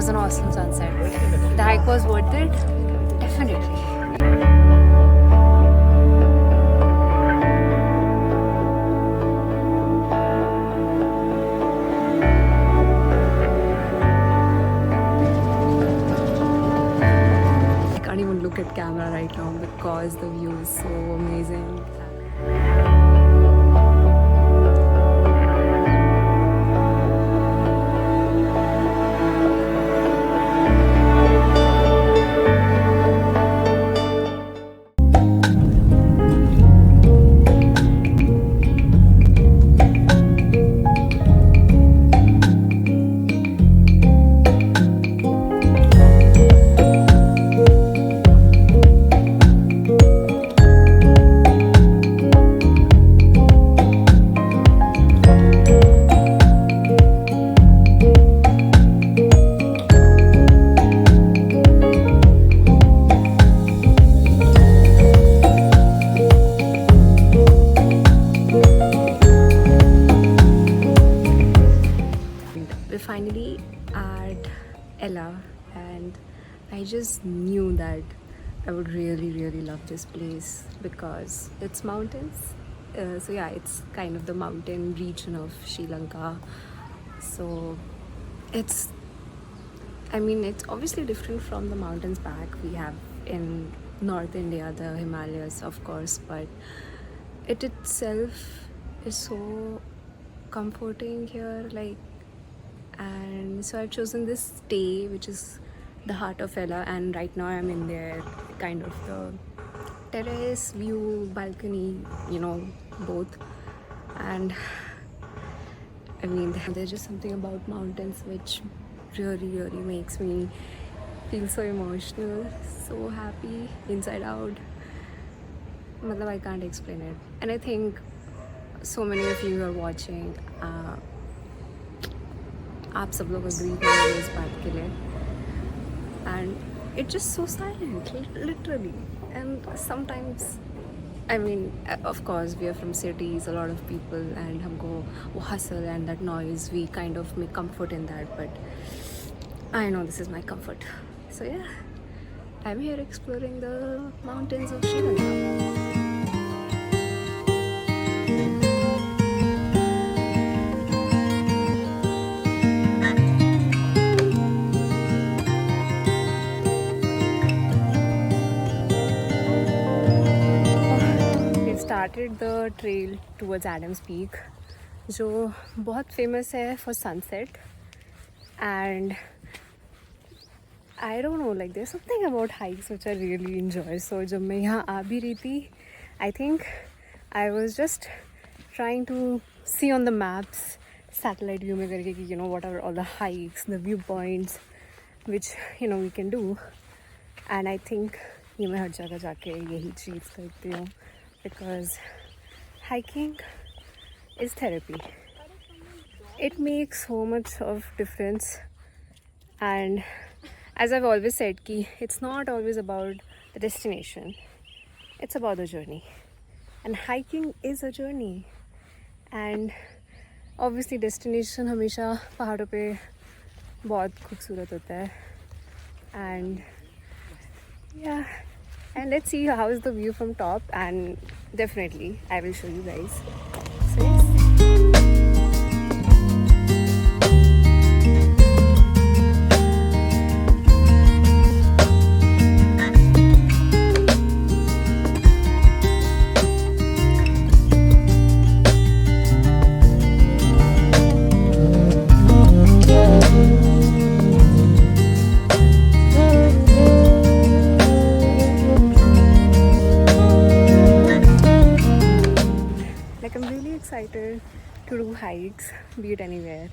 was an awesome sunset. The hike was worth it, definitely. I can't even look at camera right now because the view is so amazing. We're finally at Ella, and I just knew that I would really love this place because it's mountains. So yeah, it's kind of the mountain region of Sri Lanka. So it's, I mean, it's obviously different from the mountains back we have in North India, the Himalayas, of course, but it itself is so comforting here, like. And so I've chosen this stay, which is the heart of Ella, and right now I'm in there, kind of the terrace view, balcony, both. And I mean, there's just something about mountains which really makes me feel so emotional, so happy inside out. Matlab, I can't explain it. And I think so many of you are watching, आप सब लोग agree करेंगे इस बात के लिए. And it's just so silent, literally. And sometimes, I mean, of course, we are from cities, a lot of people, and हमको वो hustle and that noise, we kind of make comfort in that. But I know this is my comfort. So yeah, I'm here exploring the mountains of Sri Lanka. Started the trail towards Adams Peak, जो बहुत famous है for sunset, and I don't know, like there's something about hikes which I really enjoy. So जब मैं यहाँ आ भी रही थी, I think I was just trying to see on the maps, satellite view में करके कि what are all the hikes, the viewpoints which we can do, and I think ये मैं हर जगह जाके यही चीज़ करती हूँ. Because hiking is therapy. It makes so much of difference, and as I've always said, it's not always about the destination, it's about the journey, and hiking is a journey. And obviously destination हमेशा पहाड़ों पे बहुत खूबसूरत होता है, and yeah. And let's see how is the view from top, and definitely I will show you guys. So yes. Excited to do hikes, be it anywhere,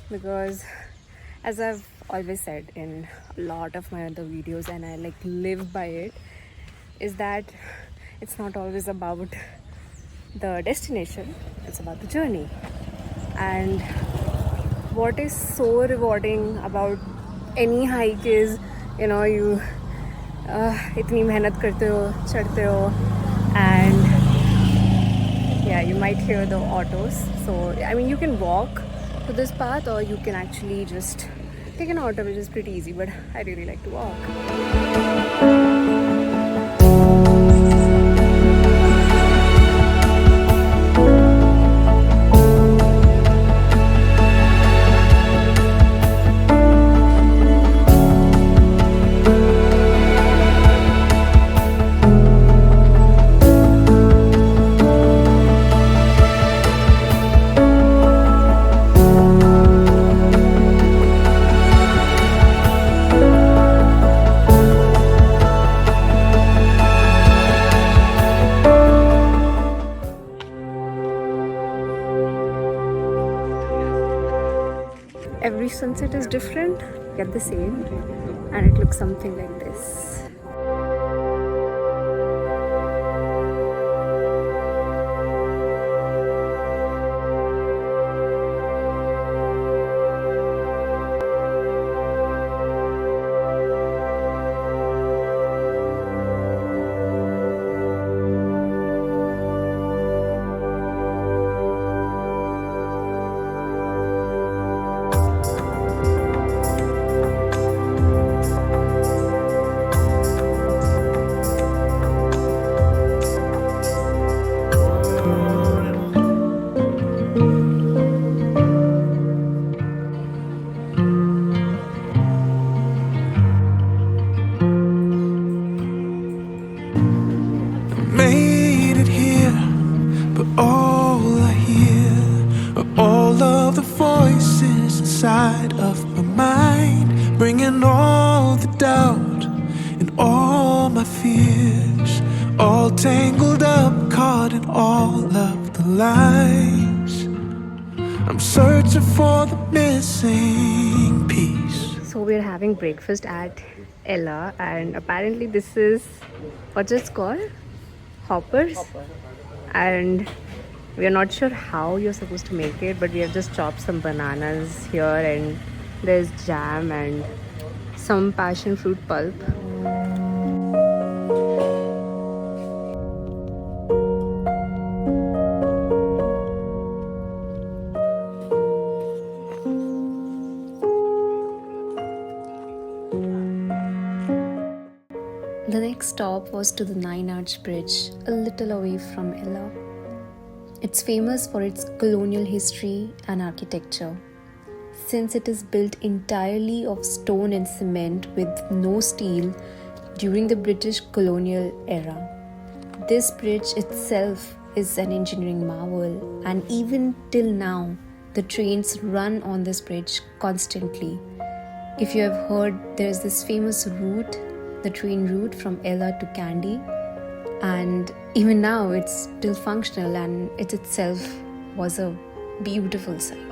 because as I've always said in a lot of my other videos, and I live by it, is that it's not always about the destination, it's about the journey. And what is so rewarding about any hike is, you इतनी मेहनत करते हो, चढ़ते हो, and yeah, you might hear the autos. So I mean, you can walk to this path, or you can actually just take an auto, which is pretty easy, but I really like to walk. Every sunset is different, yet the same, and it looks something like this. Made it here, but all I hear are all of the voices inside of my mind, bringing all the doubt and all my fears, all tangled up, caught in all of the lies. I'm searching for the missing piece. So we're having breakfast at Ella, and apparently this is what's it called? Hoppers. And we are not sure how you're supposed to make it, but we have just chopped some bananas here, and there's jam and some passion fruit pulp. The next stop was to the Nine Arch Bridge, a little away from Ella. It's famous for its colonial history and architecture, since it is built entirely of stone and cement with no steel during the British colonial era. This bridge itself is an engineering marvel, and even till now, the trains run on this bridge constantly. If you have heard, there's this famous route, the train route from Ella to Kandy, and even now it's still functional, and it itself was a beautiful sight.